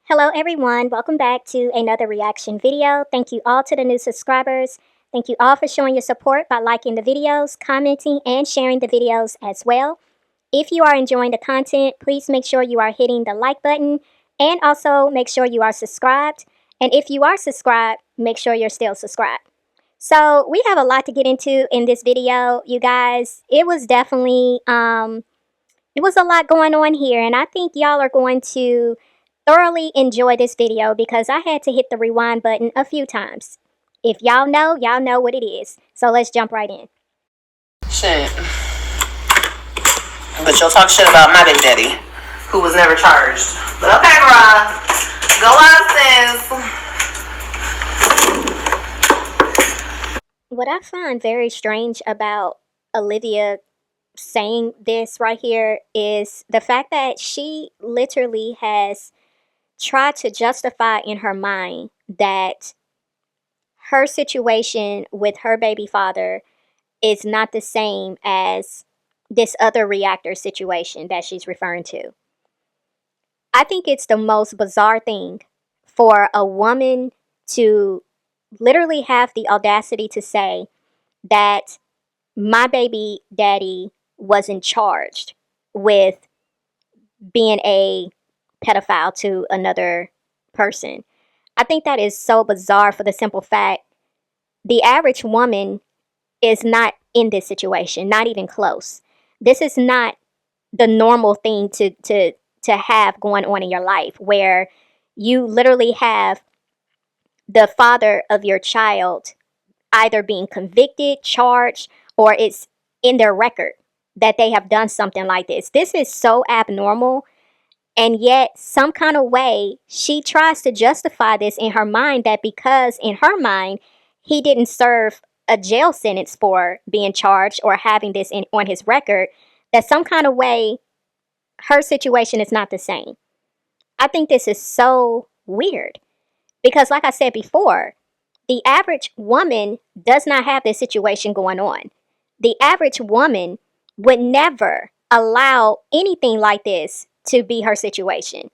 Hello everyone, welcome back to another reaction video. Thank you all to the new subscribers. Thank you all for showing your support by liking the videos, commenting, and sharing the videos as well. If you are enjoying the content, please make sure you are hitting the like button and also make sure you are subscribed. And if you are subscribed, make sure you're still subscribed. So we have a lot to get into in this video, you guys. It was definitely, it was a lot going on here, and I think y'all are going to thoroughly enjoy this video because I had to hit the rewind button a few times. If y'all know what it is. So let's jump right in. Shit. But you'll talk shit about my big daddy, who was never charged. But okay, girl. Go on, sis. What I find very strange about Olivia saying this right here is the fact that she literally has tried to justify in her mind that her situation with her baby father is not the same as this other reactor situation that she's referring to. I think it's the most bizarre thing for a woman to literally have the audacity to say that my baby daddy wasn't charged with being a pedophile to another person. I think that is so bizarre for the simple fact the average woman is not in this situation, not even close. This is not the normal thing to have going on in your life where you literally have the father of your child either being convicted, charged, or it's in their record that they have done something like this. This is so abnormal. And yet, some kind of way, she tries to justify this in her mind that because in her mind, he didn't serve a jail sentence for being charged or having this on his record, that some kind of way, her situation is not the same. I think this is so weird because like I said before, the average woman does not have this situation going on. The average woman would never allow anything like this to be her situation.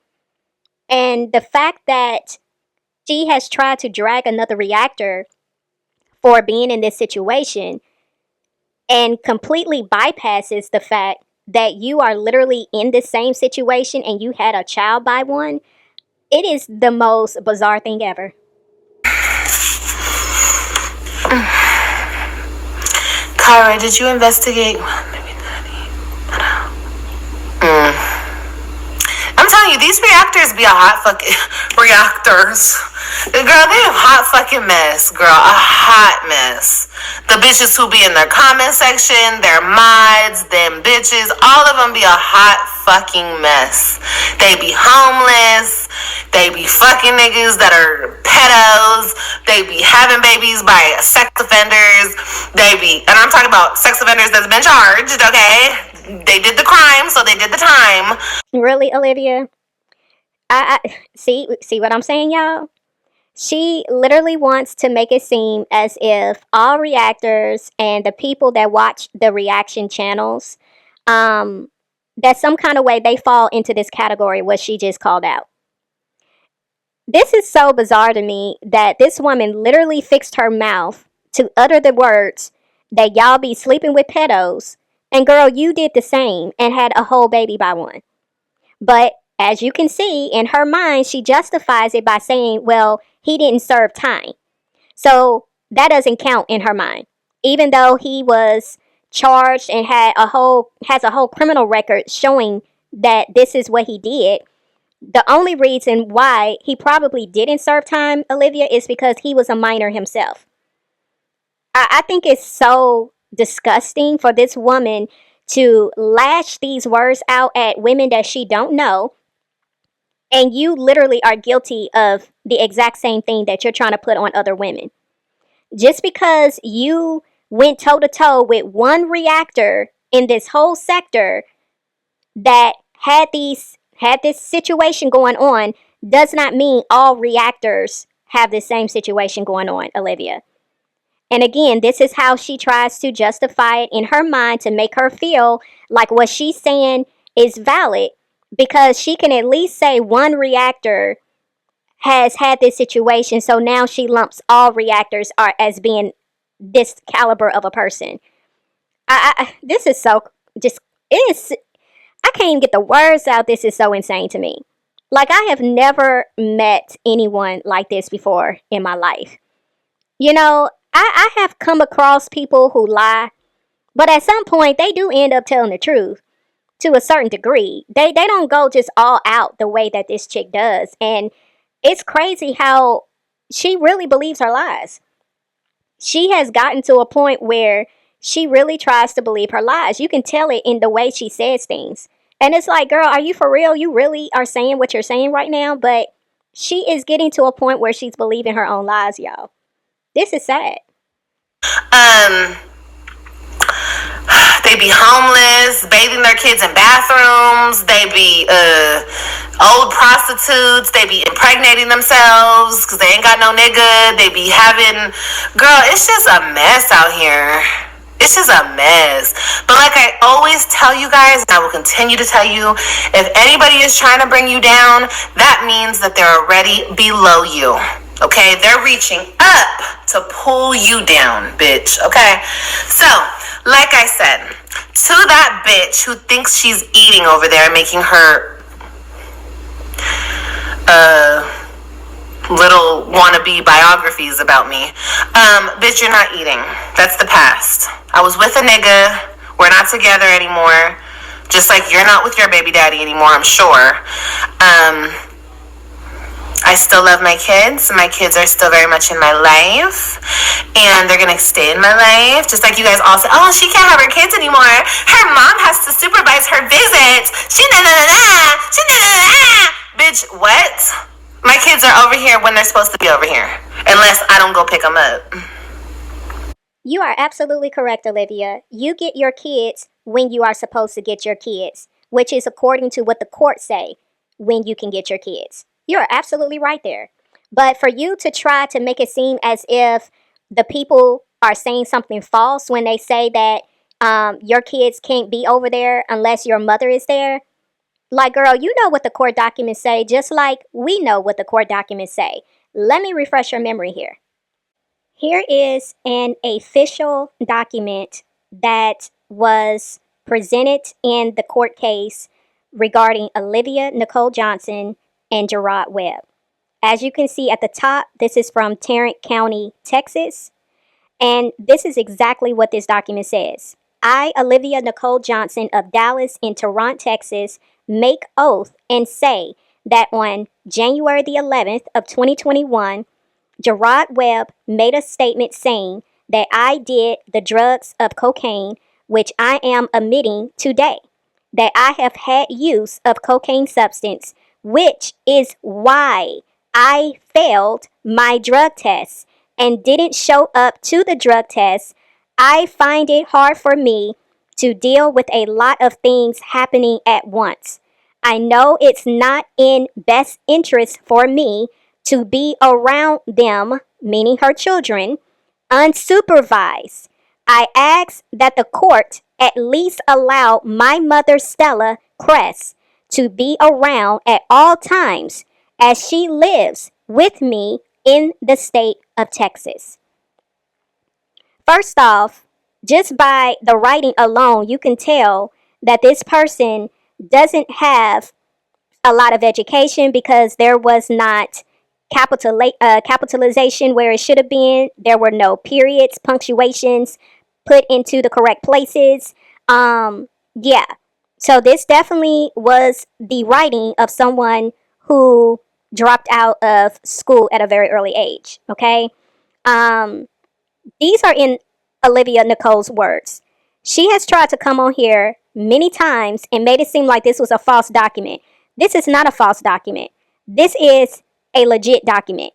And the fact that she has tried to drag another reactor for being in this situation and completely bypasses the fact that you are literally in the same situation and you had a child by one, it is the most bizarre thing ever. Kyra, did you investigate? I'm telling you, these reactors be a hot fucking reactors. Girl, they a hot fucking mess, girl. A hot mess. The bitches who be in their comment section, their mods, them bitches, all of them be a hot fucking mess. They be homeless. They be fucking niggas that are pedos. They be having babies by sex offenders. They be, and I'm talking about sex offenders that's been charged, okay? They did the crime, so they did the time. Really, Olivia? I see what I'm saying, y'all? She literally wants to make it seem as if all reactors and the people that watch the reaction channels, that some kind of way they fall into this category, what she just called out. This is so bizarre to me that this woman literally fixed her mouth to utter the words that y'all be sleeping with pedos, and girl, you did the same and had a whole baby by one. But as you can see, in her mind, she justifies it by saying, well, he didn't serve time. So that doesn't count in her mind. Even though he was charged and has a whole criminal record showing that this is what he did, the only reason why he probably didn't serve time, Olivia, is because he was a minor himself. I think it's so disgusting for this woman to lash these words out at women that she don't know, and you literally are guilty of the exact same thing that you're trying to put on other women. Just because you went toe-to-toe with one reactor in this whole sector that had this situation going on does not mean all reactors have the same situation going on, Olivia. And again, this is how she tries to justify it in her mind to make her feel like what she's saying is valid, because she can at least say one reactor has had this situation, so now she lumps all reactors are as being this caliber of a person. This is so just it is. I can't even get the words out. This is so insane to me. Like I have never met anyone like this before in my life. You know, I have come across people who lie, but at some point they do end up telling the truth to a certain degree. They don't go just all out the way that this chick does. And it's crazy how she really believes her lies. She has gotten to a point where she really tries to believe her lies. You can tell it in the way she says things. And it's like, girl, are you for real? You really are saying what you're saying right now? But she is getting to a point where she's believing her own lies, y'all. This is sad. Um, they be homeless, bathing their kids in bathrooms. They be old prostitutes. They be impregnating themselves because they ain't got no nigga. They be having, girl, it's just a mess out here. It's just a mess. But like I always tell you guys, and I will continue to tell you, if anybody is trying to bring you down, that means that they're already below you. Okay? They're reaching up to pull you down, bitch. Okay? So, like I said, to that bitch who thinks she's eating over there, making her little wannabe biographies about me. Bitch, you're not eating. That's the past. I was with a nigga. We're not together anymore. Just like you're not with your baby daddy anymore, I'm sure. I still love my kids. My kids are still very much in my life. And they're going to stay in my life. Just like you guys all say, oh, she can't have her kids anymore. Her mom has to supervise her visits. She na-na-na-na. She na-na-na-na. Bitch, what? My kids are over here when they're supposed to be over here. Unless I don't go pick them up. You are absolutely correct, Olivia. You get your kids when you are supposed to get your kids, which is according to what the courts say when you can get your kids. You are absolutely right there. But for you to try to make it seem as if the people are saying something false when they say that your kids can't be over there unless your mother is there, like, girl, you know what the court documents say, just like we know what the court documents say. Let me refresh your memory here. Here is an official document that was presented in the court case regarding Olivia Nicole Johnson and Gerard Webb. As you can see at the top, this is from Tarrant County, Texas. And this is exactly what this document says. I, Olivia Nicole Johnson of Dallas in Toronto, Texas, make oath and say that on January the 11th of 2021, Gerard Webb made a statement saying that I did the drugs of cocaine, which I am admitting today, that I have had use of cocaine substance, which is why I failed my drug test and didn't show up to the drug test. I find it hard for me to deal with a lot of things happening at once. I know it's not in best interest for me to be around them, meaning her children, unsupervised. I ask that the court at least allow my mother, Stella Cress, to be around at all times as she lives with me in the state of Texas. First off, just by the writing alone, you can tell that this person doesn't have a lot of education because there was not capitalization where it should have been. There were no periods, punctuations put into the correct places. Yeah. So this definitely was the writing of someone who dropped out of school at a very early age. Okay. Um, these are in Olivia Nicole's words. She has tried to come on here many times and made it seem like this was a false document. This is not a false document. This is a legit document.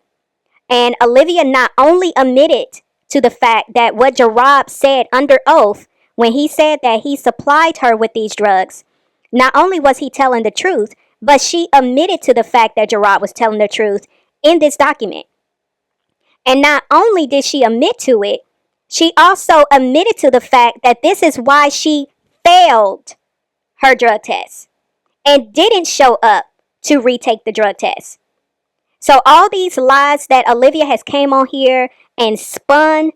And Olivia not only admitted to the fact that what Gerard said under oath when he said that he supplied her with these drugs, not only was he telling the truth, but she admitted to the fact that Gerard was telling the truth in this document. And not only did she admit to it, she also admitted to the fact that this is why she failed her drug test and didn't show up to retake the drug test. So all these lies that Olivia has came on here and spun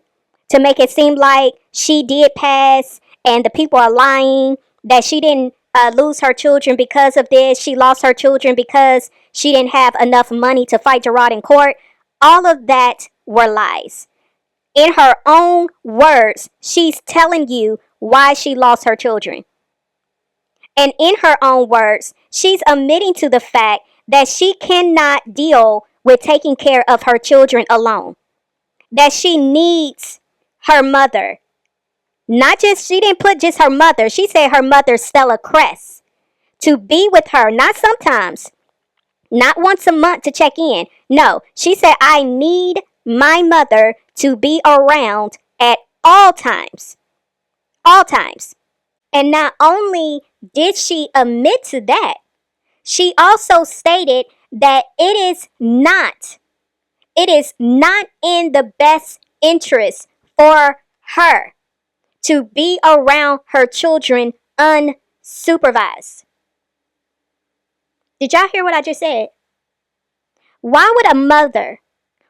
to make it seem like she did pass and the people are lying, that she didn't lose her children because of this, she lost her children because she didn't have enough money to fight Gerard in court. All of that were lies. In her own words, she's telling you why she lost her children. And in her own words, she's admitting to the fact that she cannot deal with taking care of her children alone. That she needs her mother. Not just, she didn't put just her mother, she said her mother, Stella Cress, to be with her, not sometimes, not once a month to check in. No, she said, I need my mother to be around at all times. All times. And not only did she admit to that, she also stated that it is not in the best interest for her to be around her children unsupervised. Did y'all hear what I just said? Why would a mother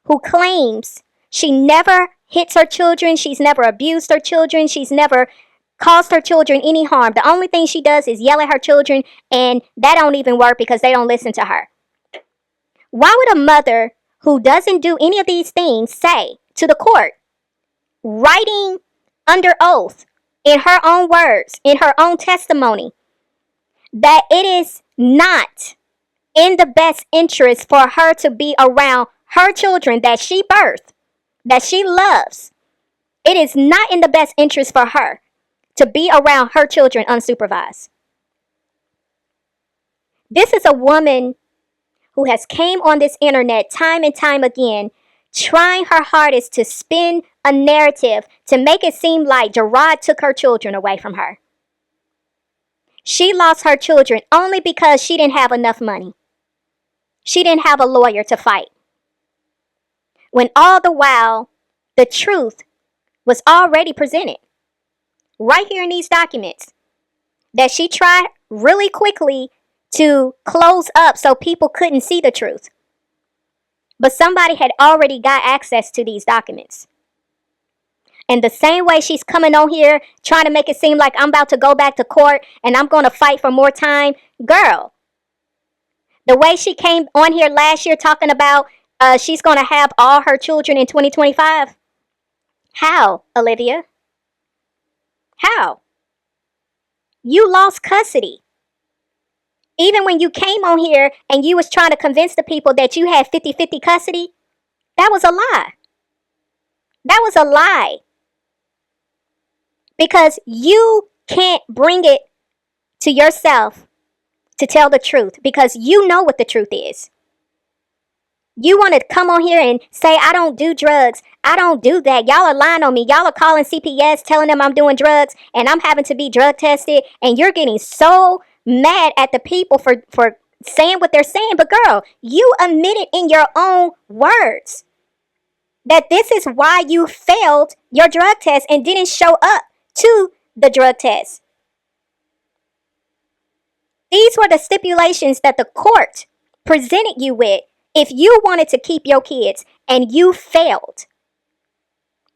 who claims she never hits her children, she's never abused her children, she's never caused her children any harm, the only thing she does is yell at her children, and that don't even work because they don't listen to her. Why would a mother who doesn't do any of these things say to the court, writing under oath, in her own words, in her own testimony, that it is not in the best interest for her to be around her children that she birthed, that she loves? It is not in the best interest for her to be around her children unsupervised. This is a woman who has came on this internet time and time again, trying her hardest to spin a narrative to make it seem like Gerard took her children away from her. She lost her children only because she didn't have enough money. She didn't have a lawyer to fight. When all the while, the truth was already presented right here in these documents that she tried really quickly to close up so people couldn't see the truth. But somebody had already got access to these documents. And the same way she's coming on here trying to make it seem like I'm about to go back to court and I'm going to fight for more time. Girl, the way she came on here last year talking about she's going to have all her children in 2025. How, Olivia? How? You lost custody. Even when you came on here and you was trying to convince the people that you had 50-50 custody, that was a lie. That was a lie. Because you can't bring it to yourself to tell the truth because you know what the truth is. You want to come on here and say, I don't do drugs. I don't do that. Y'all are lying on me. Y'all are calling CPS, telling them I'm doing drugs and I'm having to be drug tested. And you're getting so mad at the people for saying what they're saying. But girl, you admitted in your own words that this is why you failed your drug test and didn't show up to the drug test. These were the stipulations that the court presented you with if you wanted to keep your kids, and you failed.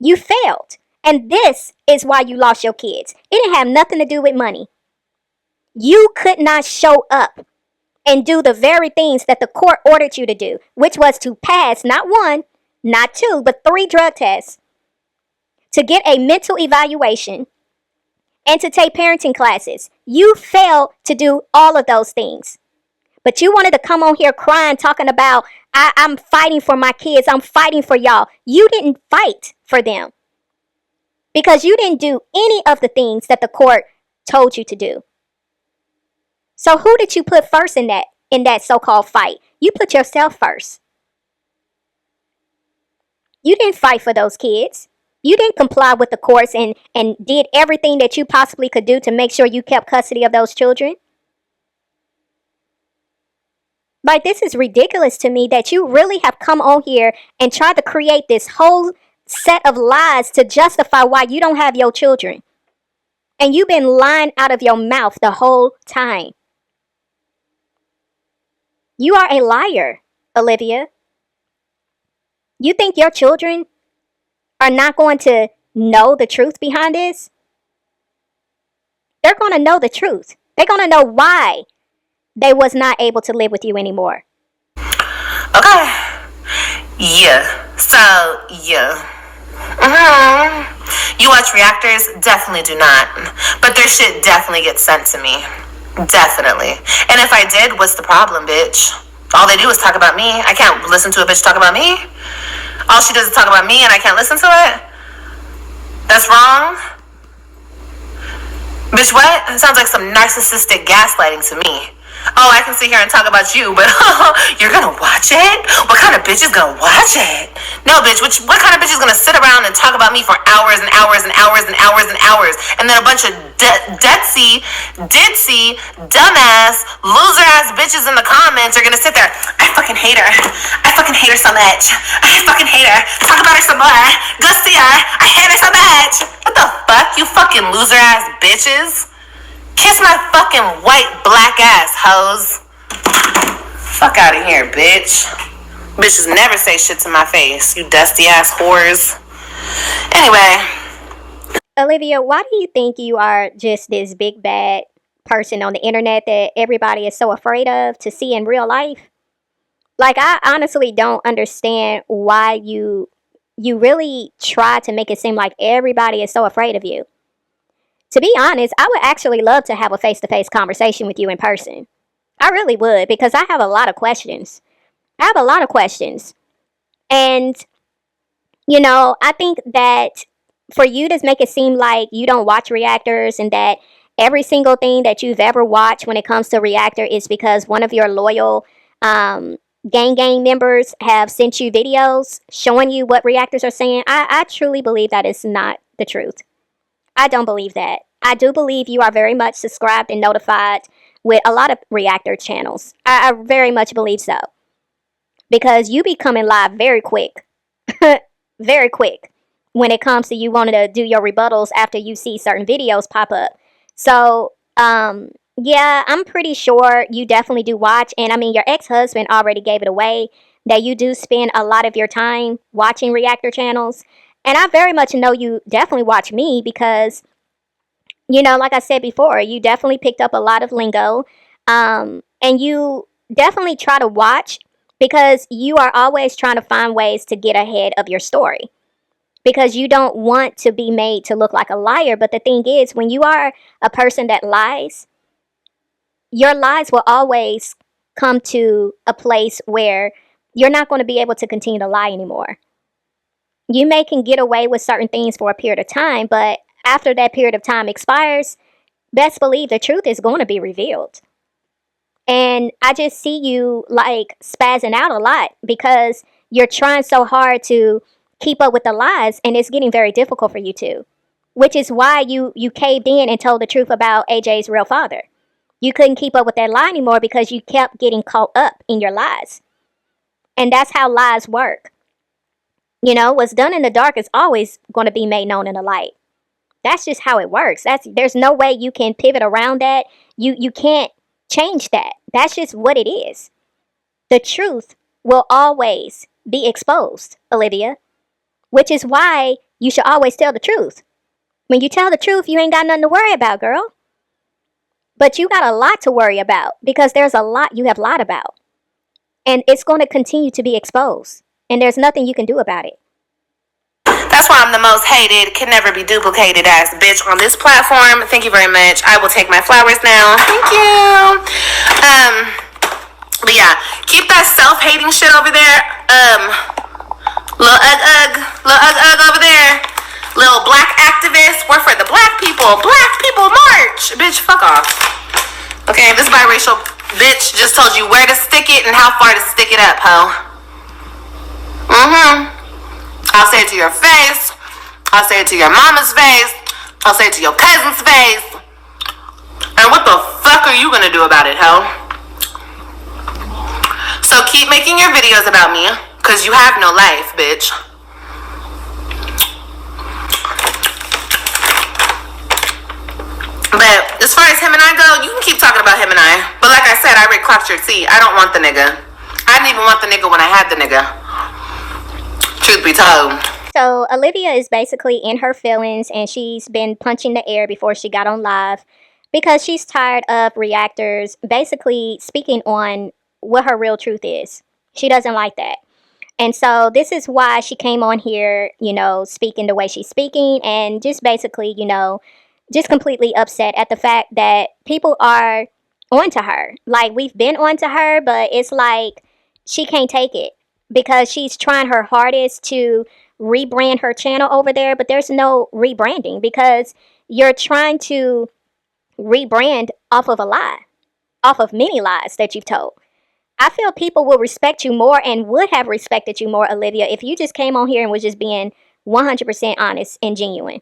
You failed. And this is why you lost your kids. It didn't have nothing to do with money. You could not show up and do the very things that the court ordered you to do, which was to pass not one, not two, but 3 drug tests, to get a mental evaluation, and to take parenting classes. You failed to do all of those things. But you wanted to come on here crying, talking about, I'm fighting for my kids. I'm fighting for y'all. You didn't fight for them because you didn't do any of the things that the court told you to do. So who did you put first in that so-called fight? You put yourself first. You didn't fight for those kids. You didn't comply with the courts and did everything that you possibly could do to make sure you kept custody of those children. Like, this is ridiculous to me that you really have come on here and tried to create this whole set of lies to justify why you don't have your children. And you've been lying out of your mouth the whole time. You are a liar, Olivia. You think your children are not going to know the truth behind this? They're going to know the truth. They're going to know why they was not able to live with you anymore. Okay. Yeah. So, yeah. You watch reactors? Definitely do not. But their shit definitely gets sent to me. Definitely. And if I did, what's the problem, bitch? All they do is talk about me. I can't listen to a bitch talk about me. All she does is talk about me and I can't listen to it? That's wrong? Bitch, what? It sounds like some narcissistic gaslighting to me. Oh, I can sit here and talk about you, but you're gonna watch it? What kind of bitch is gonna watch it? No, bitch, what kind of bitch is gonna sit around and talk about me for hours and hours and hours and hours and hours? And then a bunch of ditzy, dumbass, loser-ass bitches in the comments are gonna sit there. I fucking hate her. I fucking hate her so much. I fucking hate her. Talk about her some more. Go see her. I hate her so much. What the fuck, you fucking loser-ass bitches? Kiss my fucking white black ass, hoes. Fuck out of here, bitch. Bitches never say shit to my face, you dusty ass whores. Anyway. Olivia, why do you think you are just this big bad person on the internet that everybody is so afraid of to see in real life? Like, I honestly don't understand why you really try to make it seem like everybody is so afraid of you. To be honest, I would actually love to have a face-to-face conversation with you in person. I really would, because I have a lot of questions. I have a lot of questions. And, I think that for you to make it seem like you don't watch reactors and that every single thing that you've ever watched when it comes to reactor is because one of your loyal gang members have sent you videos showing you what reactors are saying, I truly believe that is not the truth. I don't believe that. I do believe you are very much subscribed and notified with a lot of reactor channels. I very much believe so. Because you be coming live very quick. Very quick. When it comes to you wanting to do your rebuttals after you see certain videos pop up. So, yeah, I'm pretty sure you definitely do watch. And I mean, your ex-husband already gave it away that you do spend a lot of your time watching reactor channels. And I very much know you definitely watch me because, like I said before, you definitely picked up a lot of lingo. And you definitely try to watch because you are always trying to find ways to get ahead of your story. Because you don't want to be made to look like a liar. But the thing is, when you are a person that lies, your lies will always come to a place where you're not going to be able to continue to lie anymore. You can get away with certain things for a period of time, but after that period of time expires, best believe the truth is going to be revealed. And I just see you like spazzing out a lot because you're trying so hard to keep up with the lies, and it's getting very difficult for you to. Which is why you caved in and told the truth about AJ's real father. You couldn't keep up with that lie anymore because you kept getting caught up in your lies. And that's how lies work. What's done in the dark is always going to be made known in the light. That's just how it works. There's no way you can pivot around that. You can't change that. That's just what it is. The truth will always be exposed, Olivia. Which is why you should always tell the truth. When you tell the truth, you ain't got nothing to worry about, girl. But you got a lot to worry about because there's a lot you have lied about. And it's going to continue to be exposed. And there's nothing you can do about it. That's why I'm the most hated, can never be duplicated ass bitch on this platform. Thank you very much. I will take my flowers now. Thank you. But yeah, keep that self-hating shit over there. Little ugg over there. Little black activist. We're for the black people. Black people march. Bitch, fuck off. Okay, this biracial bitch just told you where to stick it and how far to stick it up, ho. I'll say it to your face. I'll say it to your mama's face. I'll say it to your cousin's face. And what the fuck are you gonna do about it, ho? So keep making your videos about me, cause you have no life, bitch. But as far as him and I go, you can keep talking about him and I. But like I said, I already clocked your tea. I don't want the nigga. I didn't even want the nigga when I had the nigga. Truth be told. So Olivia is basically in her feelings and she's been punching the air before she got on live because she's tired of reactors basically speaking on what her real truth is. She doesn't like that. And so this is why she came on here, speaking the way she's speaking and just basically, just completely upset at the fact that people are onto her. Like we've been onto her, but it's like she can't take it because she's trying her hardest to rebrand her channel over there, but there's no rebranding because you're trying to rebrand off of a lie, off of many lies that you've told. I feel people will respect you more and would have respected you more, Olivia, if you just came on here and was just being 100% honest and genuine.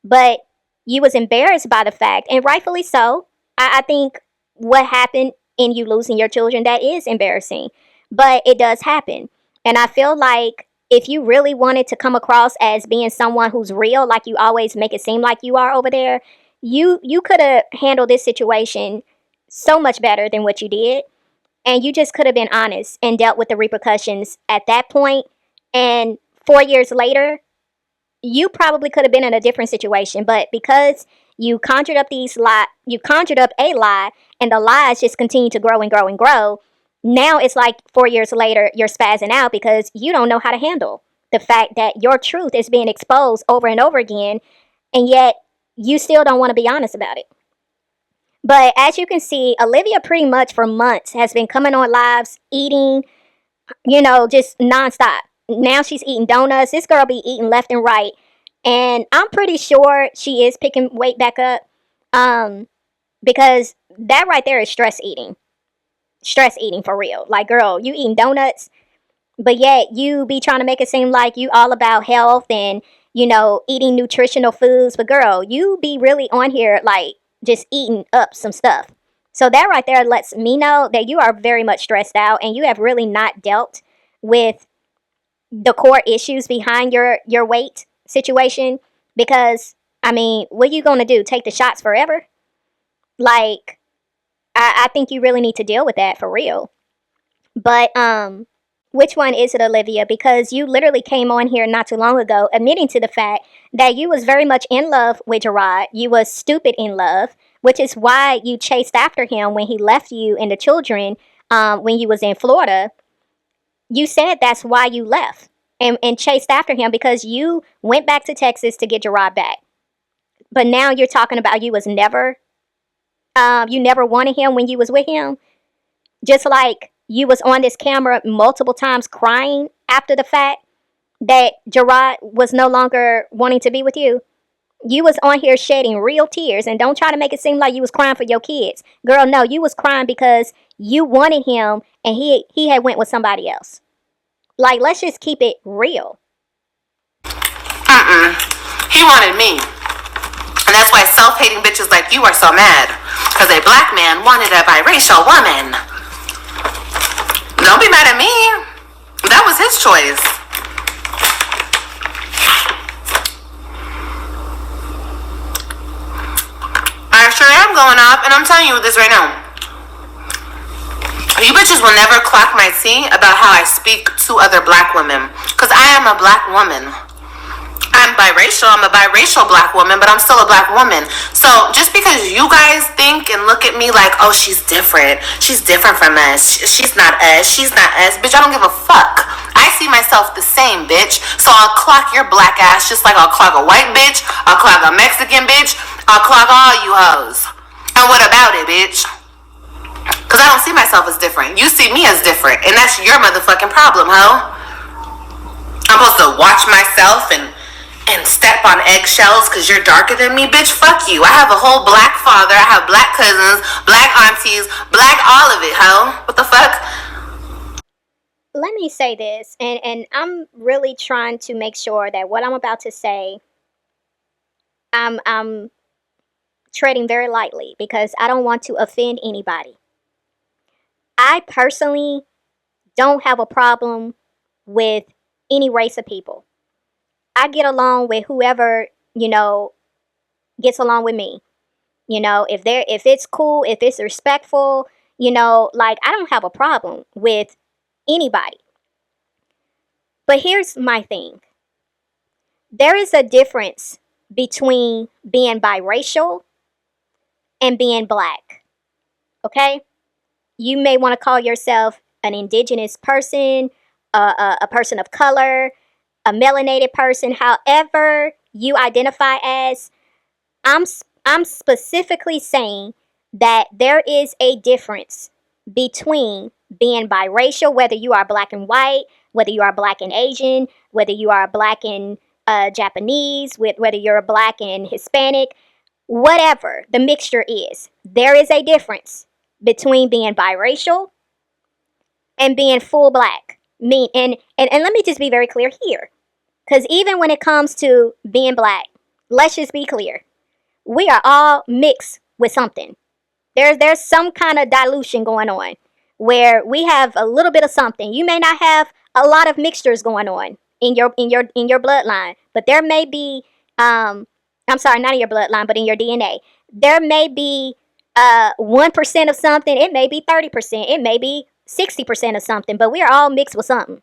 But you was embarrassed by the fact, and rightfully so. I think what happened in you losing your children, that is embarrassing. But it does happen. And I feel like if you really wanted to come across as being someone who's real, like you always make it seem like you are over there, you could have handled this situation so much better than what you did. And you just could have been honest and dealt with the repercussions at that point. And 4 years later, you probably could have been in a different situation, but because you conjured up a lie, and the lies just continue to grow and grow and grow. Now it's like 4 years later, you're spazzing out because you don't know how to handle the fact that your truth is being exposed over and over again, and yet you still don't want to be honest about it. But as you can see, Olivia pretty much for months has been coming on lives, eating, just nonstop. Now she's eating donuts. This girl be eating left and right. And I'm pretty sure she is picking weight back up. Because that right there is stress eating. Stress eating for real. Like, girl, you eating donuts, but yet you be trying to make it seem like you all about health and, eating nutritional foods. But girl, you be really on here like just eating up some stuff. So that right there lets me know that you are very much stressed out and you have really not dealt with the core issues behind your weight situation. Because I mean, what are you gonna do? Take the shots forever? Like, I think you really need to deal with that for real. But which one is it, Olivia? Because you literally came on here not too long ago admitting to the fact that you was very much in love with Gerard. You was stupid in love, which is why you chased after him when he left you and the children when you was in Florida. You said that's why you left and chased after him because you went back to Texas to get Gerard back. But now you're talking about you never wanted him when you was with him. Just like you was on this camera multiple times crying after the fact that Gerard was no longer wanting to be with you. You was on here shedding real tears, and don't try to make it seem like you was crying for your kids. Girl, no, you was crying because you wanted him and he had went with somebody else. Like, let's just keep it real. He wanted me. And that's why self-hating bitches like you are so mad. Because a black man wanted a biracial woman. Don't be mad at me. That was his choice. I sure am going up, and I'm telling you this right now. You bitches will never clock my tea about how I speak to other black women. Because I am a black woman. I'm biracial. I'm a biracial black woman, but I'm still a black woman. So just because you guys think and look at me like, oh, she's different. She's different from us. She's not us. She's not us. Bitch, I don't give a fuck. I see myself the same, bitch. So I'll clock your black ass just like I'll clock a white bitch. I'll clock a Mexican bitch. I'll clock all you hoes. And what about it, bitch? Because I don't see myself as different. You see me as different. And that's your motherfucking problem, ho. I'm supposed to watch myself and step on eggshells because you're darker than me? Bitch, fuck you. I have a whole black father. I have black cousins, black aunties, black all of it, ho. What the fuck? Let me say this, and I'm really trying to make sure that what I'm about to say, I'm treading very lightly because I don't want to offend anybody. I personally don't have a problem with any race of people. I get along with whoever, gets along with me. If it's cool, if it's respectful, like I don't have a problem with anybody. But here's my thing: there is a difference between being biracial and being black. Okay? You may want to call yourself an indigenous person, a person of color, a melanated person, however you identify as. I'm I'm specifically saying that there is a difference between being biracial, whether you are black and white, whether you are black and Asian, whether you are black and Japanese, whether you're black and Hispanic, whatever the mixture is. There is a difference between being biracial and being full black. And let me just be very clear here, because even when it comes to being black, let's just be clear: we are all mixed with something. There's some kind of dilution going on where we have a little bit of something. You may not have a lot of mixtures going on in your bloodline, but there may be I'm sorry, not in your bloodline, but in your DNA. There may be 1% of something, it may be 30%, it may be 60% of something, but we are all mixed with something.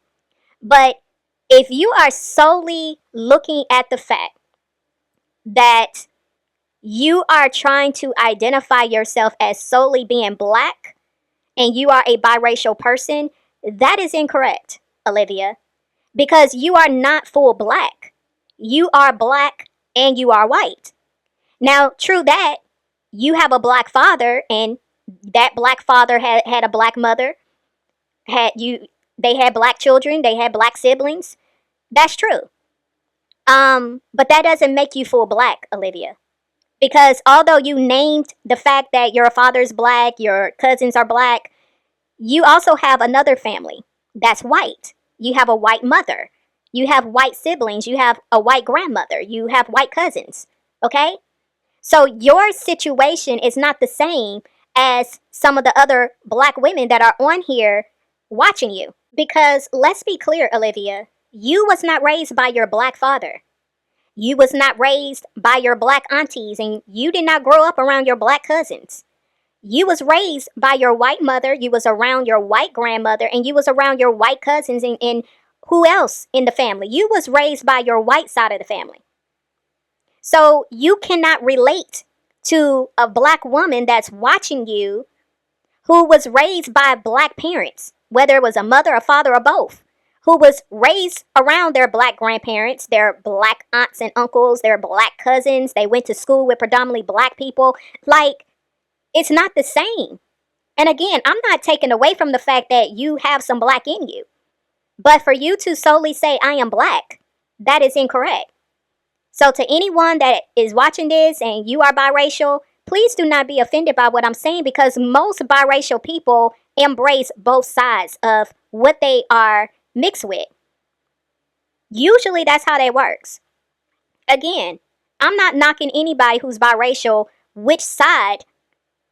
But if you are solely looking at the fact that you are trying to identify yourself as solely being black and you are a biracial person, that is incorrect, Olivia, because you are not full black. You are black and you are white. Now, true that, you have a black father, and that black father had a black mother, they had black children, they had black siblings. That's true. But that doesn't make you full black, Olivia. Because although you named the fact that your father's black, your cousins are black, you also have another family that's white. You have a white mother. You have white siblings. You have a white grandmother. You have white cousins. Okay? So your situation is not the same as some of the other black women that are on here watching you. Because let's be clear, Olivia, you was not raised by your black father. You was not raised by your black aunties, and you did not grow up around your black cousins. You was raised by your white mother, you was around your white grandmother, and you was around your white cousins, and who else in the family? You was raised by your white side of the family. So you cannot relate to a black woman that's watching you who was raised by black parents, whether it was a mother, a father, or both, who was raised around their black grandparents, their black aunts and uncles, their black cousins. They went to school with predominantly black people. Like, it's not the same. And again, I'm not taking away from the fact that you have some black in you. But for you to solely say, I am black, that is incorrect. So to anyone that is watching this and you are biracial, please do not be offended by what I'm saying, because most biracial people embrace both sides of what they are mixed with. Usually that's how that works. Again, I'm not knocking anybody who's biracial which side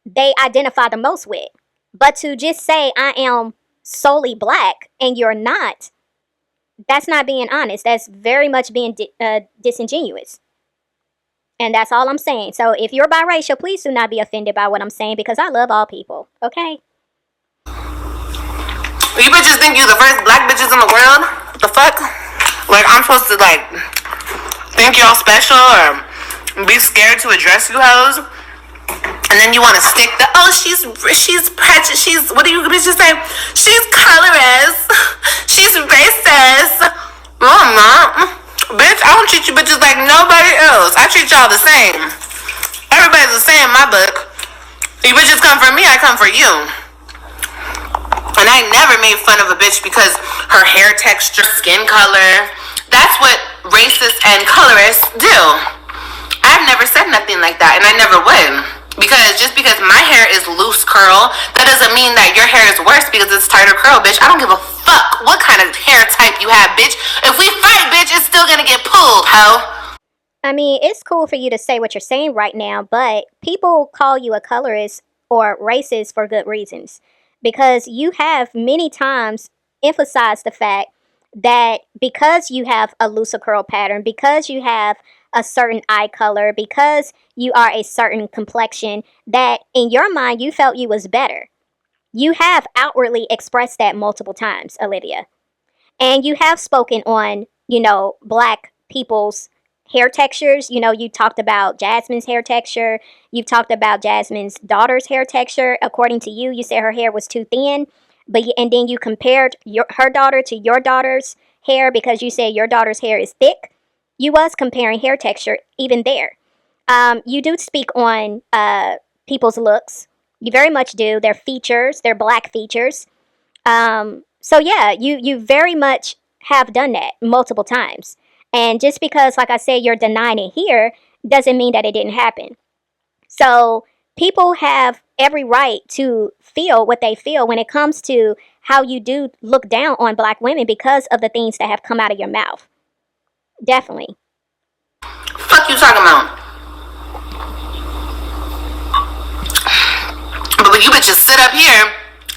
they identify the most with. But to just say I am solely black and you're not, that's not being honest. That's very much being disingenuous. And that's all I'm saying. So if you're biracial, please do not be offended by what I'm saying, because I love all people. Okay? You bitches think you the first black bitches in the world? What the fuck? Like, I'm supposed to, like, think y'all special or be scared to address you hoes? And then you want to stick the, oh, she's prejudiced, she's, what do you bitches say? She's colorist. She's racist. No, I'm not. Bitch, I don't treat you bitches like nobody else. I treat y'all the same. Everybody's the same in my book. You bitches come for me, I come for you. And I never made fun of a bitch because her hair texture, skin color. That's what racists and colorists do. I've never said nothing like that, and I never would. Because just because my hair is loose curl, that doesn't mean that your hair is worse because it's tighter curl, bitch. I don't give a fuck what kind of hair type you have, bitch. If we fight, bitch, it's still gonna get pulled, ho. I mean, it's cool for you to say what you're saying right now, but people call you a colorist or racist for good reasons. Because you have many times emphasized the fact that because you have a looser curl pattern, because you have a certain eye color, because you are a certain complexion, that in your mind you felt you was better. You have outwardly expressed that multiple times, Olivia. And you have spoken on, black people's hair textures. You talked about Jasmine's hair texture. You've talked about Jasmine's daughter's hair texture. According to you, you said her hair was too thin. And then you compared her daughter to your daughter's hair because you said your daughter's hair is thick. You was comparing hair texture even there. You do speak on people's looks. You very much do. Their features, their black features. So yeah, you very much have done that multiple times. And just because, like I said, you're denying it here doesn't mean that it didn't happen. So people have every right to feel what they feel when it comes to how you do look down on black women because of the things that have come out of your mouth. Definitely. Fuck you talking about? But you bitches sit up here,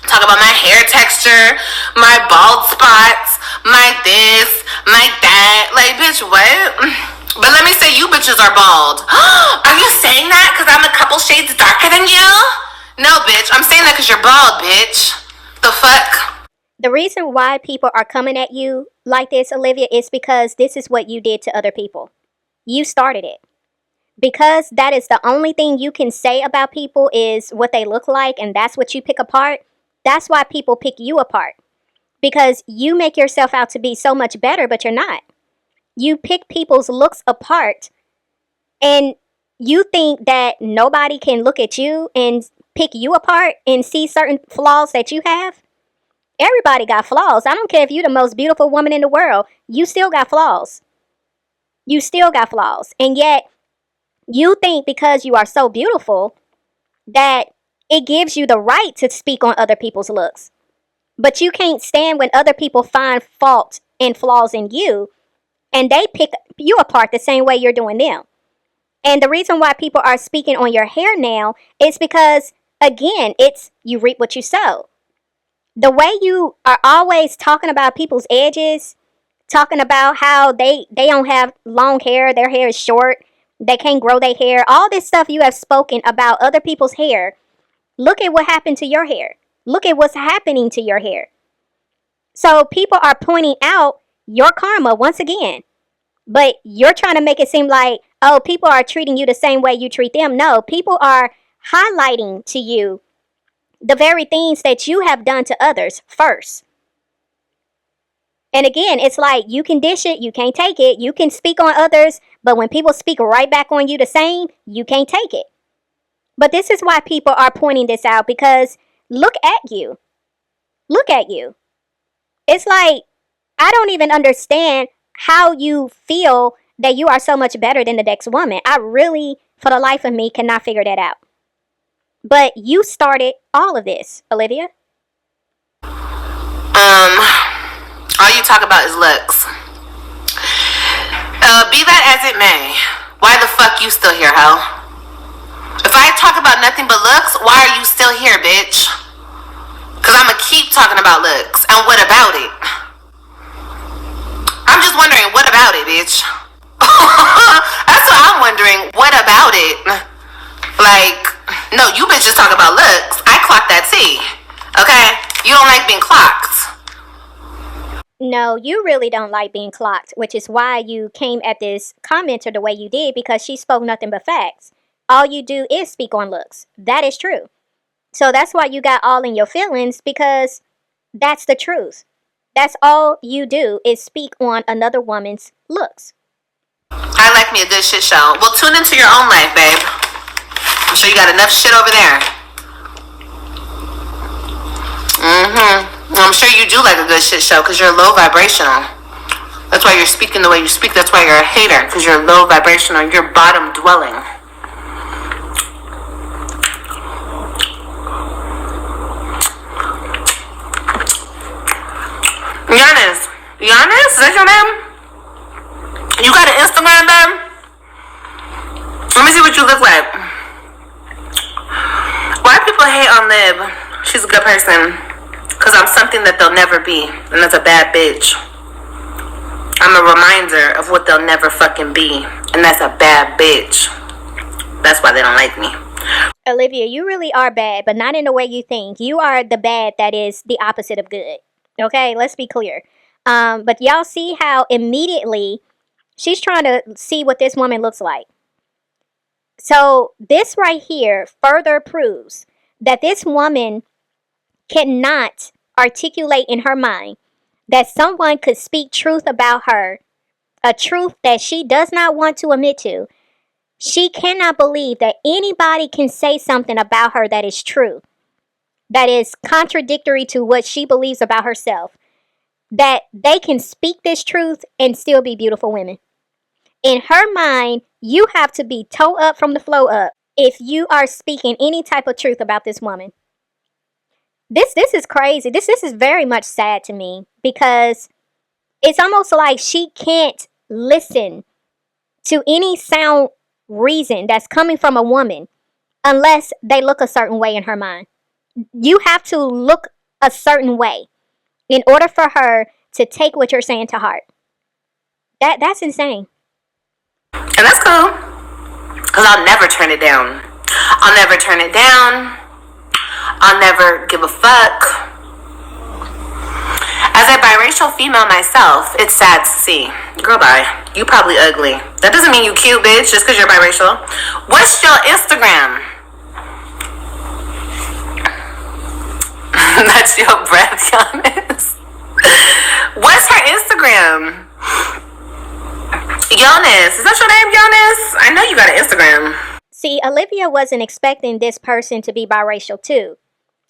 talk about my hair texture, my bald spots, my this, my that. Like, bitch, what? But let me say you bitches are bald. Are you saying that because I'm a couple shades darker than you? No, bitch. I'm saying that because you're bald, bitch. The fuck? The reason why people are coming at you like this, Olivia, is because this is what you did to other people. You started it. Because that is the only thing you can say about people is what they look like, and that's what you pick apart. That's why people pick you apart. Because you make yourself out to be so much better, but you're not. You pick people's looks apart, and you think that nobody can look at you and pick you apart and see certain flaws that you have. Everybody got flaws. I don't care if you're the most beautiful woman in the world. You still got flaws. You still got flaws. And yet, you think because you are so beautiful that it gives you the right to speak on other people's looks. But you can't stand when other people find fault and flaws in you and they pick you apart the same way you're doing them. And the reason why people are speaking on your hair now is because, again, it's you reap what you sow. The way you are always talking about people's edges, talking about how they don't have long hair, their hair is short, they can't grow their hair, all this stuff you have spoken about other people's hair. Look at what happened to your hair. Look at what's happening to your hair. So people are pointing out your karma once again. But you're trying to make it seem like, oh, people are treating you the same way you treat them. No, people are highlighting to you the very things that you have done to others first. And again, it's like you can dish it, you can't take it. You can speak on others, but when people speak right back on you the same, you can't take it. But this is why people are pointing this out, because look at you. Look at you. It's like, I don't even understand how you feel that you are so much better than the next woman. I really, for the life of me, cannot figure that out. But you started all of this, Olivia. All you talk about is looks. Be that as it may, why the fuck you still here, ho? If I talk about nothing but looks, why are you still here, bitch? Cause I'ma keep talking about looks. And what about it? I'm just wondering, what about it, bitch? That's what I'm wondering. What about it? Like, no, you bitches talk about looks. I clocked that T. Okay? You don't like being clocked. No, you really don't like being clocked, which is why you came at this commenter the way you did, because she spoke nothing but facts. All you do is speak on looks. That is true. So that's why you got all in your feelings, because that's the truth. That's all you do is speak on another woman's looks. I like me a good shit show. Well, tune into your own life, babe. I'm sure you got enough shit over there. I'm sure you do like a good shit show because you're low vibrational. That's why you're speaking the way you speak. That's why you're a hater, because you're low vibrational. You're bottom dwelling. Giannis. Giannis? Is that your name? You got an Instagram, babe? Let me see what you look like. Why people hate on Lib? She's a good person. Because I'm something that they'll never be. And that's a bad bitch. I'm a reminder of what they'll never fucking be. And that's a bad bitch. That's why they don't like me. Olivia, you really are bad, but not in the way you think. You are the bad that is the opposite of good. Okay, let's be clear. But y'all see how immediately she's trying to see what this woman looks like. So this right here further proves that this woman cannot articulate in her mind that someone could speak truth about her, a truth that she does not want to admit to. She cannot believe that anybody can say something about her that is true, that is contradictory to what she believes about herself, that they can speak this truth and still be beautiful women. In her mind, you have to be toe up from the flow up if you are speaking any type of truth about this woman. This is crazy. This is very much sad to me because it's almost like she can't listen to any sound reason that's coming from a woman unless they look a certain way in her mind. You have to look a certain way in order for her to take what you're saying to heart. That's insane. And that's cool. Because I'll never turn it down. I'll never turn it down. I'll never give a fuck. As a biracial female myself, it's sad to see. Girl, bye. You probably ugly. That doesn't mean you cute, bitch, just because you're biracial. What's your Instagram? That's your breath, Giannis. What's her Instagram? Giannis. Is that your name, Giannis? I know you got an Instagram. See, Olivia wasn't expecting this person to be biracial too.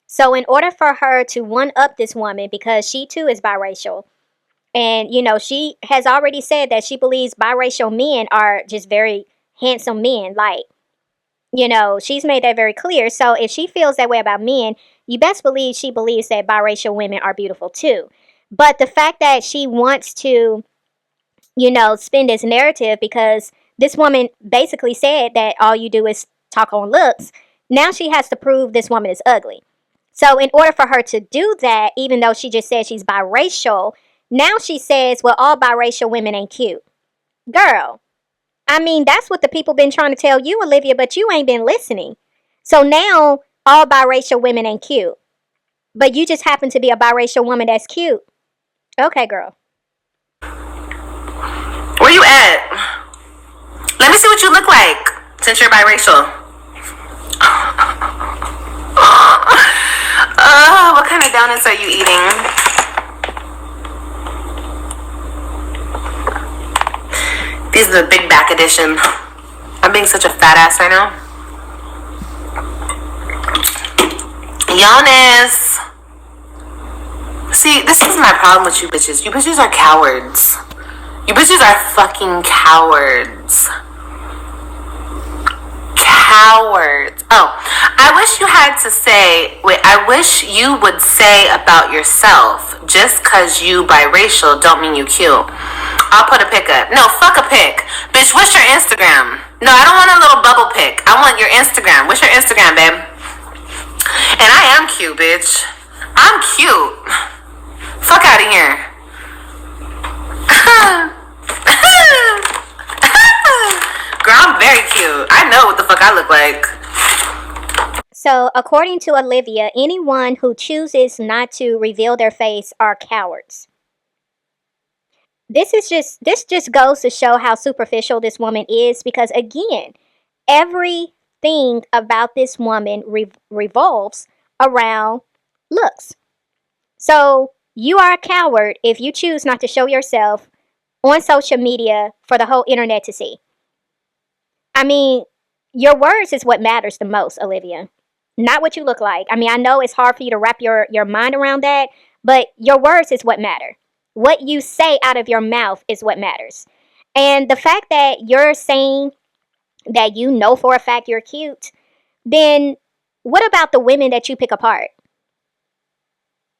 So in order for her to one up this woman, because she too is biracial, and she has already said that she believes biracial men are just very handsome men. Like, she's made that very clear. So if she feels that way about men, you best believe she believes that biracial women are beautiful too. But the fact that she wants to, spin this narrative because this woman basically said that all you do is talk on looks, now she has to prove this woman is ugly. So in order for her to do that, even though she just said she's biracial, now she says, well, all biracial women ain't cute. Girl, I mean, that's what the people been trying to tell you, Olivia, but you ain't been listening. So now all biracial women ain't cute. But you just happen to be a biracial woman that's cute. Okay, girl. Where you at? Let me see what you look like since you're biracial. What kind of donuts are you eating? These are the big back edition. I'm being such a fat ass right now. Giannis. See, this is my problem with you bitches. You bitches are cowards. You bitches are fucking cowards. Cowards. Oh, I wish you had to say, I wish you would say about yourself, just cause you biracial don't mean you cute. I'll put a pic up. No, fuck a pic. Bitch, what's your Instagram? No, I don't want a little bubble pic. I want your Instagram. What's your Instagram, babe? And I am cute, bitch. I'm cute. Fuck out of here. Girl, I'm very cute. I know what the fuck I look like. So, according to Olivia, anyone who chooses not to reveal their face are cowards. This just goes to show how superficial this woman is because, again, everything about this woman revolves around looks. So, you are a coward if you choose not to show yourself on social media for the whole internet to see. I mean, your words is what matters the most, Olivia. Not what you look like. I mean, I know it's hard for you to wrap your mind around that, but your words is what matter. What you say out of your mouth is what matters. And the fact that you're saying that you know for a fact you're cute, then what about the women that you pick apart?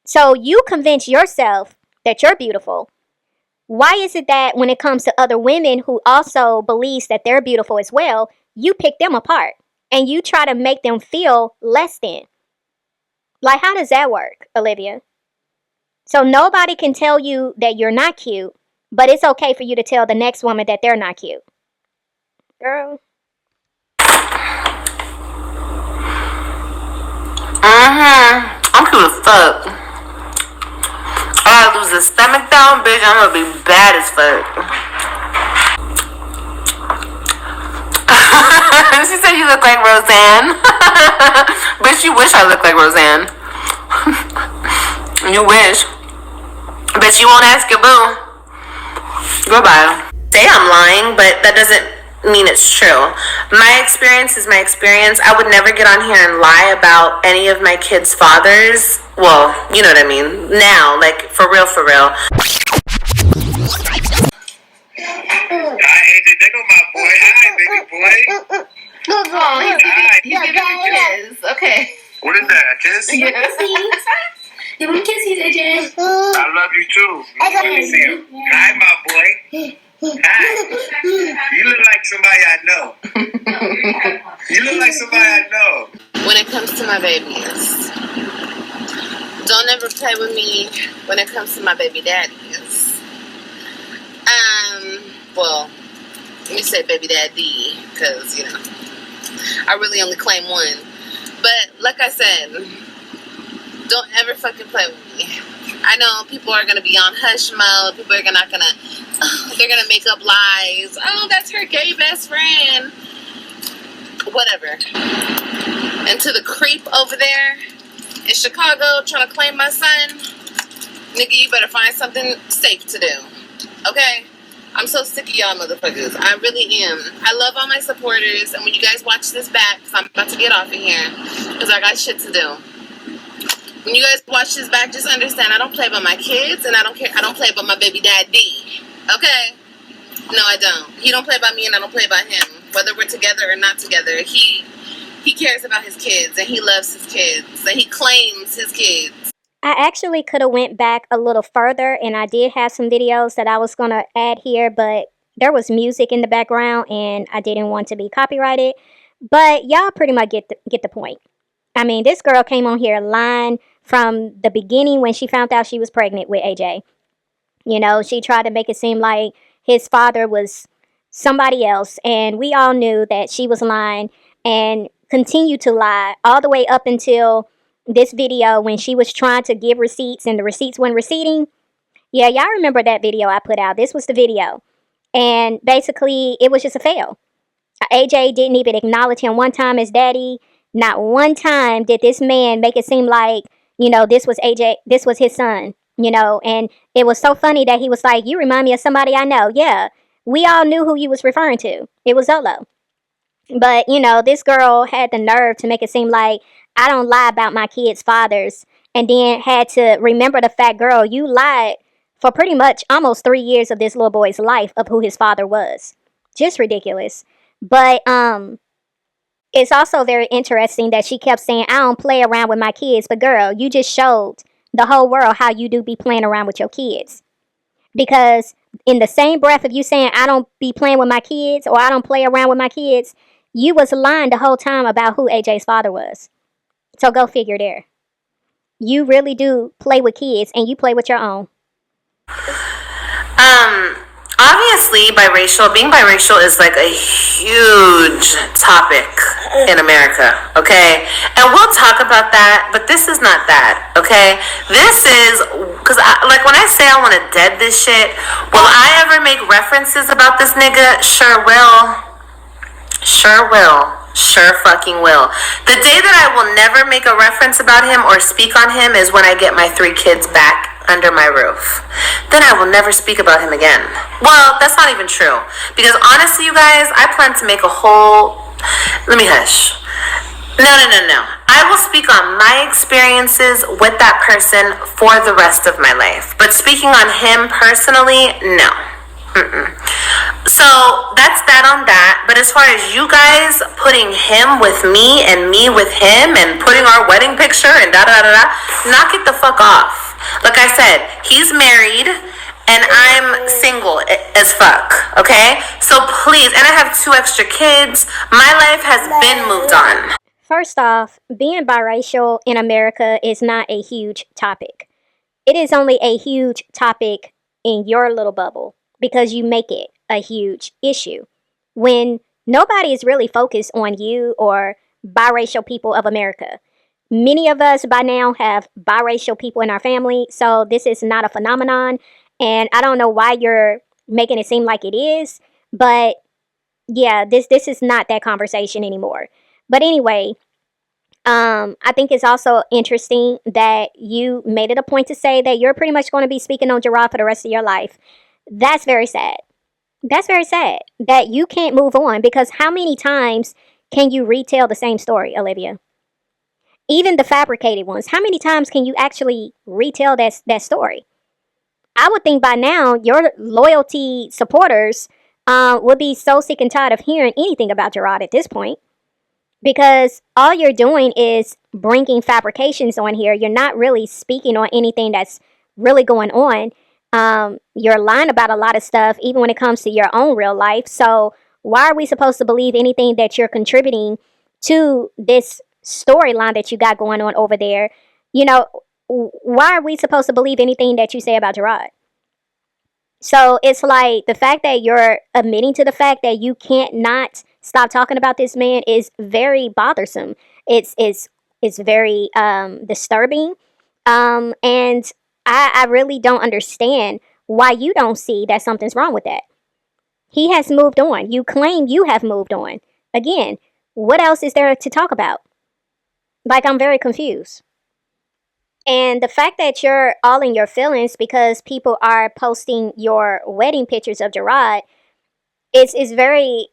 So you convince yourself that you're beautiful. Why is it that when it comes to other women who also believes that they're beautiful as well, you pick them apart and you try to make them feel less than? Like, how does that work, Olivia? So nobody can tell you that you're not cute, but it's okay for you to tell the next woman that they're not cute. Girl. I'm cute as fuck. I gotta lose rubs the stomach down, bitch, I'm gonna be bad as fuck. She said you look like Roseanne. Bitch, you wish I looked like Roseanne. You wish. Bitch, you won't ask your boo. Goodbye. Say I'm lying, but that doesn't mean it's true. My experience is my experience. I would never get on here and lie about any of my kids' fathers. Well, you know what I mean. Now, like, for real, for real. Hi, AJ. There go my boy. Hi, baby boy. Oh, he's giving me a kiss. Okay. What is that? A kiss? You want kisses, AJ? I love you too. Let me see him. Hi, my boy. Hi. You look like somebody I know. You look like somebody I know. When it comes to my babies, don't ever play with me when it comes to my baby daddies. Well, let me say baby daddy, because, you know, I really only claim one. But, like I said, don't ever fucking play with me. I know people are gonna be on hush mode. People are not gonna. They're gonna make up lies. Oh, that's her gay best friend. Whatever. And to the creep over there in Chicago trying to claim my son, nigga, you better find something safe to do. Okay? I'm so sick of y'all motherfuckers. I really am. I love all my supporters, and when you guys watch this back, because I'm about to get off of here, because I got shit to do. When you guys watch this back, just understand I don't play by my kids, and I don't play by my baby daddy. Okay? No, I don't. He don't play by me, and I don't play by him. Whether we're together or not together, he cares about his kids, and he loves his kids, and he claims his kids. I actually could have went back a little further, and I did have some videos that I was going to add here, but there was music in the background, and I didn't want to be copyrighted. But y'all pretty much get the point. I mean, this girl came on here lying from the beginning when she found out she was pregnant with AJ. You know, she tried to make it seem like his father was somebody else, and we all knew that she was lying and continued to lie all the way up until this video when she was trying to give receipts and the receipts weren't receipting. Yeah, y'all remember that video I put out. This was the video. And basically, it was just a fail. AJ didn't even acknowledge him one time as daddy. Not one time did this man make it seem like, you know, this was AJ, this was his son, you know. And it was so funny that he was like, you remind me of somebody I know. Yeah, we all knew who you was referring to. It was Zolo. But, you know, this girl had the nerve to make it seem like I don't lie about my kids' fathers, and then had to remember the fact, girl, you lied for pretty much almost 3 years of this little boy's life of who his father was. Just ridiculous. But it's also very interesting that she kept saying, I don't play around with my kids. But girl, you just showed the whole world how you do be playing around with your kids. Because in the same breath of you saying, I don't be playing with my kids, or I don't play around with my kids, you was lying the whole time about who AJ's father was. So go figure there. You really do play with kids, and you play with your own. Obviously, being biracial is like a huge topic in America, okay? And we'll talk about that, but this is not that, okay? This is, because like when I say I want to dead this shit, will I ever make references about this nigga? Sure will. Sure will. Sure fucking will. The day that I will never make a reference about him or speak on him is when I get my 3 kids back under my roof. Then I will never speak about him again. Well, that's not even true. Because honestly, you guys, I plan to make a whole... Let me hush. No. I will speak on my experiences with that person for the rest of my life. But speaking on him personally, no. So that's that on that. But as far as you guys putting him with me and me with him and putting our wedding picture and knock it the fuck off. Like I said, he's married and I'm single as fuck, okay? So please, and I have 2 extra kids. My life has been moved on. First off, being biracial in America is not a huge topic. It is only a huge topic in your little bubble because you make it a huge issue when nobody is really focused on you or biracial people of America. Many of us by now have biracial people in our family, so this is not a phenomenon. And I don't know why you're making it seem like it is, but yeah, this is not that conversation anymore. But anyway, I think it's also interesting that you made it a point to say that you're pretty much going to be speaking on Gerard for the rest of your life. That's very sad. That's very sad that you can't move on, because how many times can you retell the same story, Olivia? Even the fabricated ones. How many times can you actually retell that story? I would think by now your loyalty supporters would be so sick and tired of hearing anything about Gerard at this point, because all you're doing is bringing fabrications on here. You're not really speaking on anything that's really going on. You're lying about a lot of stuff, even when it comes to your own real life. So why are we supposed to believe anything that you're contributing to this storyline that you got going on over there? You know, why are we supposed to believe anything that you say about Gerard? So it's like the fact that you're admitting to the fact that you can't not stop talking about this man is very bothersome. It's very disturbing, and I really don't understand why you don't see that something's wrong with that. He has moved on. You claim you have moved on. Again, what else is there to talk about? Like, I'm very confused. And the fact that you're all in your feelings because people are posting your wedding pictures of Gerard is very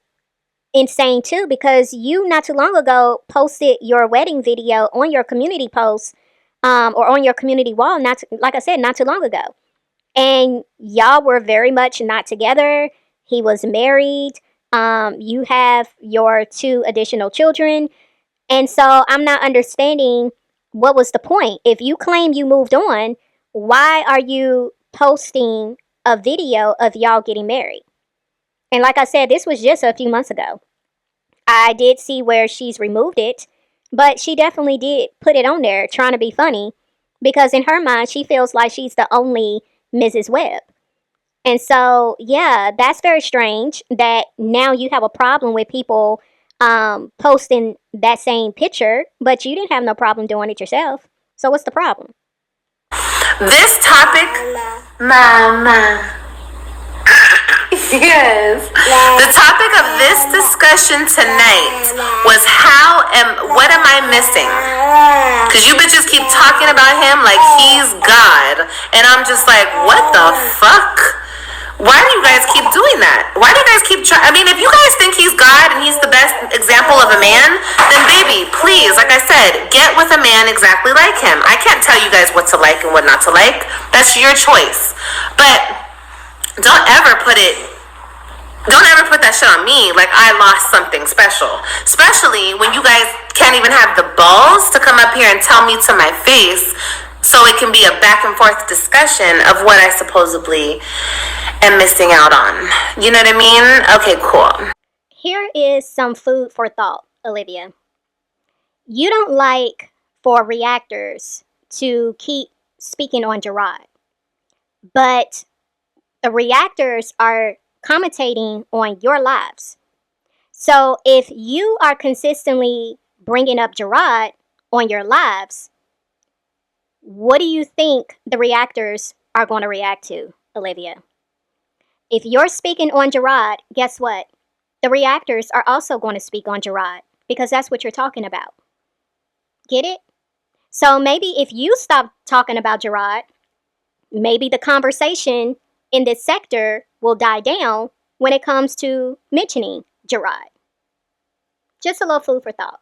insane too, because you not too long ago posted your wedding video on your community post, or on your community wall, like I said, not too long ago. And y'all were very much not together. He was married. You have your 2 additional children. And so I'm not understanding what was the point. If you claim you moved on, why are you posting a video of y'all getting married? And like I said, this was just a few months ago. I did see where she's removed it, but she definitely did put it on there trying to be funny, because in her mind, she feels like she's the only Mrs. Webb. And so, yeah, that's very strange that now you have a problem with people posting that same picture, but you didn't have no problem doing it yourself. So what's the problem? This topic, Mama. Yes. The topic of this discussion tonight was what am I missing? Because you bitches keep talking about him like he's God. And I'm just like, what the fuck? Why do you guys keep doing that? Why do you guys keep trying? I mean, if you guys think he's God and he's the best example of a man, then baby, please, like I said, get with a man exactly like him. I can't tell you guys what to like and what not to like. That's your choice. But don't ever put that shit on me like I lost something special. Especially when you guys can't even have the balls to come up here and tell me to my face, so it can be a back and forth discussion of what I supposedly am missing out on. You know what I mean? Okay, cool. Here is some food for thought, Olivia. You don't like for reactors to keep speaking on Gerard, but the reactors are commentating on your lives. So if you are consistently bringing up Gerard on your lives, what do you think the reactors are going to react to, Olivia? If you're speaking on Gerard, guess what? The reactors are also going to speak on Gerard, because that's what you're talking about. Get it? So maybe if you stop talking about Gerard, maybe the conversation in this sector will die down when it comes to mentioning Gerard. Just a little food for thought.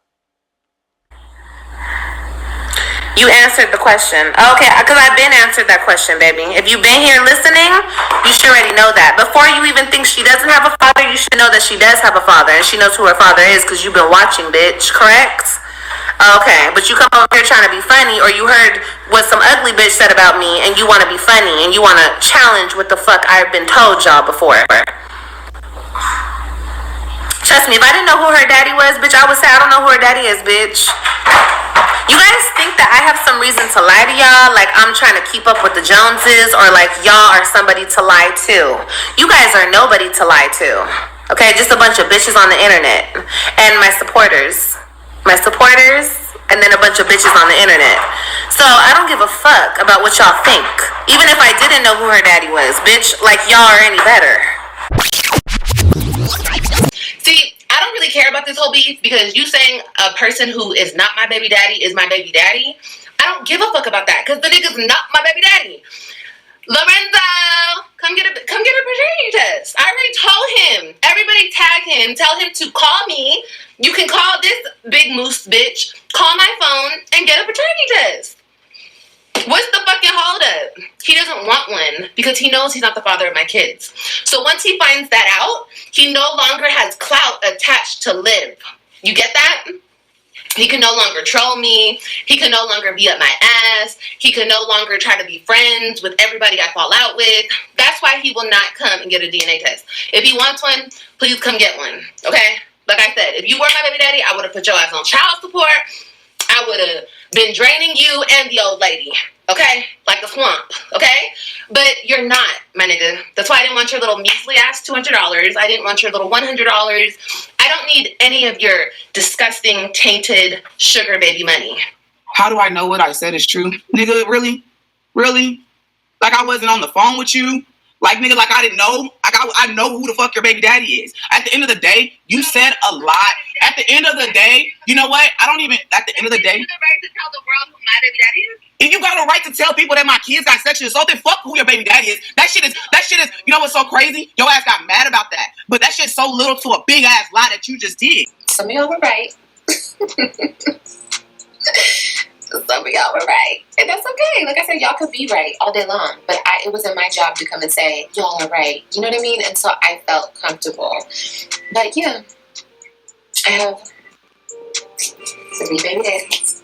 You answered the question. Okay, because I've been answered that question, baby. If you've been here listening, you should already know that. Before you even think she doesn't have a father, you should know that she does have a father, and she knows who her father is because you've been watching, bitch. Correct? Okay, but you come over here trying to be funny, or you heard what some ugly bitch said about me, and you want to be funny, and you want to challenge what the fuck I've been told y'all before. Trust me, if I didn't know who her daddy was, bitch, I would say I don't know who her daddy is, bitch. You guys think that I have some reason to lie to y'all, like I'm trying to keep up with the Joneses, or like y'all are somebody to lie to. You guys are nobody to lie to. Okay, just a bunch of bitches on the internet. And my supporters, and then a bunch of bitches on the internet. So I don't give a fuck about what y'all think. Even if I didn't know who her daddy was, bitch, like y'all are any better. See, I don't really care about this whole beef because you saying a person who is not my baby daddy is my baby daddy. I don't give a fuck about that because the nigga's not my baby daddy. Lorenzo, come get a paternity test. I already told him. Everybody tag him. Tell him to call me. You can call this big moose bitch. Call my phone and get a paternity test. What's the fucking holdup? He doesn't want one because he knows he's not the father of my kids. So once he finds that out, he no longer has clout attached to live. You get that? He can no longer troll me. He can no longer be up my ass. He can no longer try to be friends with everybody I fall out with. That's why he will not come and get a DNA test. If he wants one, please come get one. Okay? Like I said, if you were my baby daddy, I would have put your ass on child support. I would have been draining you and the old lady. Okay? Like a swamp. Okay? But you're not, my nigga. That's why I didn't want your little measly ass $200. I didn't want your little $100. I don't need any of your disgusting, tainted sugar baby money. How do I know what I said is true? Nigga, really? Really? Like I wasn't on the phone with you? Like, nigga, like I didn't know? I know who the fuck your baby daddy is. At the end of the day, you said a lot. At the end of the day, you know what? At the end of the day. You have the right to tell the world who my baby daddy is? If you got a right to tell people that my kids got sexual assault, then fuck who your baby daddy is. That shit is, you know what's so crazy? Your ass got mad about that. But that shit's so little to a big ass lie that you just did. Some of y'all were right. Some of y'all were right. And that's okay. Like I said, y'all could be right all day long. But it wasn't my job to come and say, y'all are right. You know what I mean? And so I felt comfortable. But yeah, I have 3 baby daddies.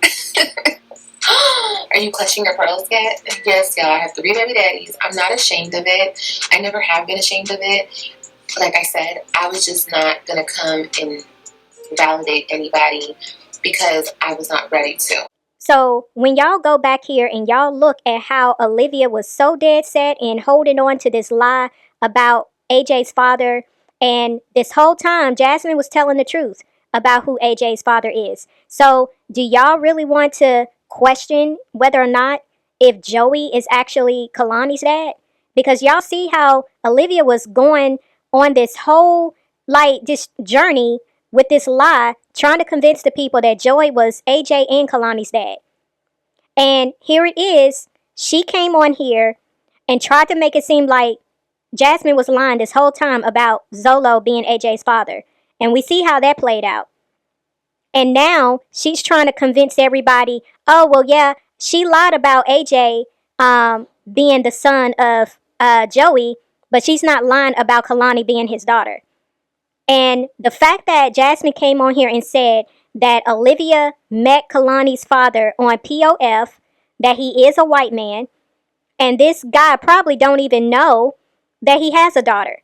Are you clutching your pearls yet? Yes, y'all. I have 3 baby daddies. I'm not ashamed of it. I never have been ashamed of it. Like I said, I was just not going to come and validate anybody because I was not ready to. So when y'all go back here and y'all look at how Olivia was so dead set in holding on to this lie about AJ's father, and this whole time Jasmine was telling the truth about who AJ's father is. So do y'all really want to question whether or not if Joey is actually Kalani's dad? Because y'all see how Olivia was going on this whole, like, this journey with this lie, trying to convince the people that Joey was AJ and Kalani's dad. And here it is. She came on here and tried to make it seem like Jasmine was lying this whole time about Zolo being AJ's father. And we see how that played out. And now she's trying to convince everybody, oh, well, yeah, she lied about AJ being the son of Joey, but she's not lying about Kalani being his daughter. And the fact that Jasmine came on here and said that Olivia met Kalani's father on POF, that he is a white man, and this guy probably don't even know that he has a daughter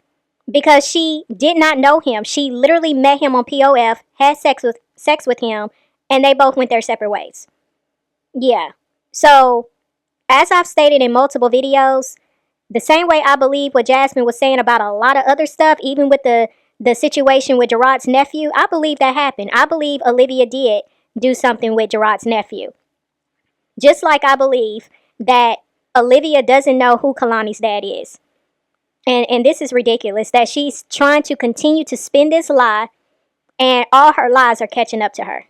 because she did not know him. She literally met him on POF, had sex with him, and they both went their separate ways. Yeah. So, as I've stated in multiple videos, the same way I believe what Jasmine was saying about a lot of other stuff, even with the situation with Gerard's nephew, I believe that happened. I believe Olivia did do something with Gerard's nephew. Just like I believe that Olivia doesn't know who Kalani's dad is. And this is ridiculous that she's trying to continue to spin this lie and all her lies are catching up to her.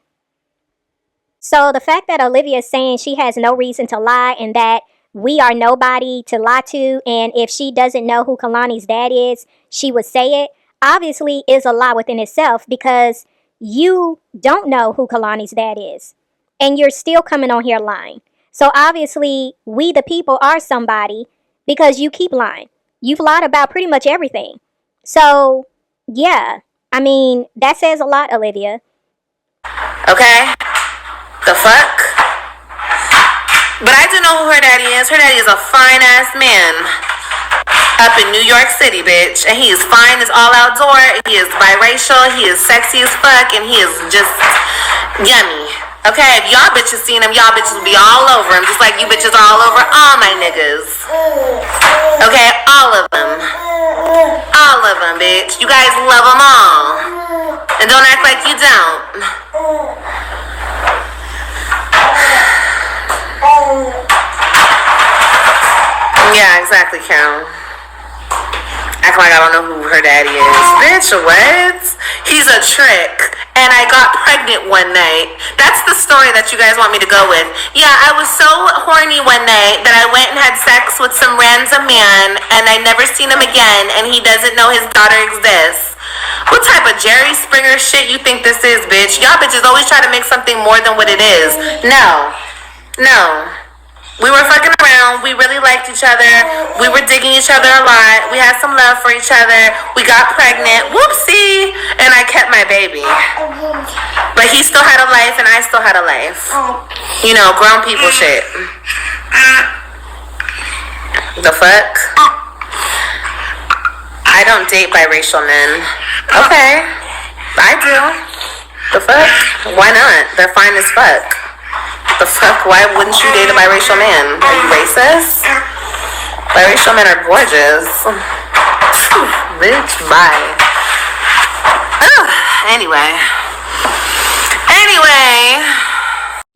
So the fact that Olivia is saying she has no reason to lie and that we are nobody to lie to, and if she doesn't know who Kalani's dad is, she would say it, obviously is a lie within itself because you don't know who Kalani's dad is. And you're still coming on here lying. So obviously, we the people are somebody because you keep lying. You've lied about pretty much everything. So, yeah. I mean, that says a lot, Olivia. Okay? The fuck? But I do know who her daddy is. Her daddy is a fine-ass man up in New York City, bitch. And he is fine as all outdoor. He is biracial. He is sexy as fuck. And he is just yummy. Okay, if y'all bitches seen him, y'all bitches will be all over him. Just like you bitches are all over all my niggas. Okay, all of them. All of them, bitch. You guys love them all. And don't act like you don't. Yeah, exactly, Carol. Act like I don't know who her daddy is. Bitch, what? He's a trick. And I got pregnant one night. That's the story that you guys want me to go with. Yeah, I was so horny one night that I went and had sex with some random man, and I never seen him again, and he doesn't know his daughter exists. What type of Jerry Springer shit you think this is, bitch? Y'all bitches always try to make something more than what it is. No. No. We were fucking around. We really liked each other. We were digging each other a lot. We had some love for each other. We got pregnant. Whoopsie. And I kept my baby. But he still had a life and I still had a life. You know, grown people shit. The fuck? I don't date biracial men. Okay. I do. The fuck? Why not? They're fine as fuck. The fuck? Why wouldn't you date a biracial man? Are you racist? Biracial men are gorgeous. Bitch, bye. Anyway.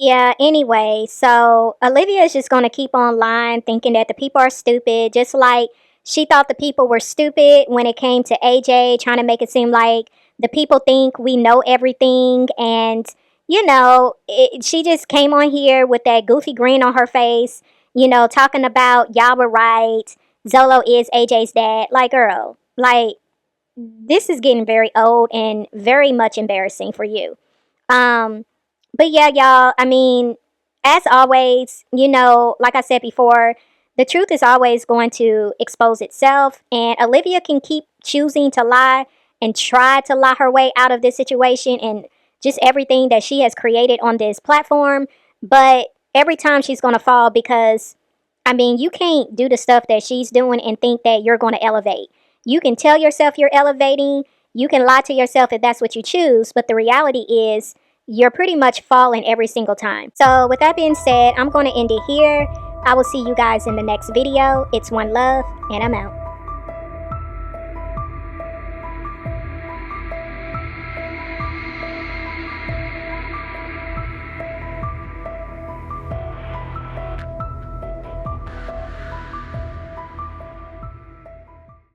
Yeah, anyway, so Olivia is just going to keep on lying, thinking that the people are stupid, just like she thought the people were stupid when it came to AJ, trying to make it seem like the people think we know everything. And, you know, she just came on here with that goofy grin on her face, you know, talking about y'all were right. Zolo is AJ's dad. Like, girl, like, this is getting very old and very much embarrassing for you. But yeah, y'all, I mean, as always, you know, like I said before, the truth is always going to expose itself, and Olivia can keep choosing to lie and try to lie her way out of this situation and just everything that she has created on this platform. But every time she's going to fall because, I mean, you can't do the stuff that she's doing and think that you're going to elevate. You can tell yourself you're elevating. You can lie to yourself if that's what you choose. But the reality is you're pretty much falling every single time. So with that being said, I'm going to end it here. I will see you guys in the next video. It's OneLove, and I'm out.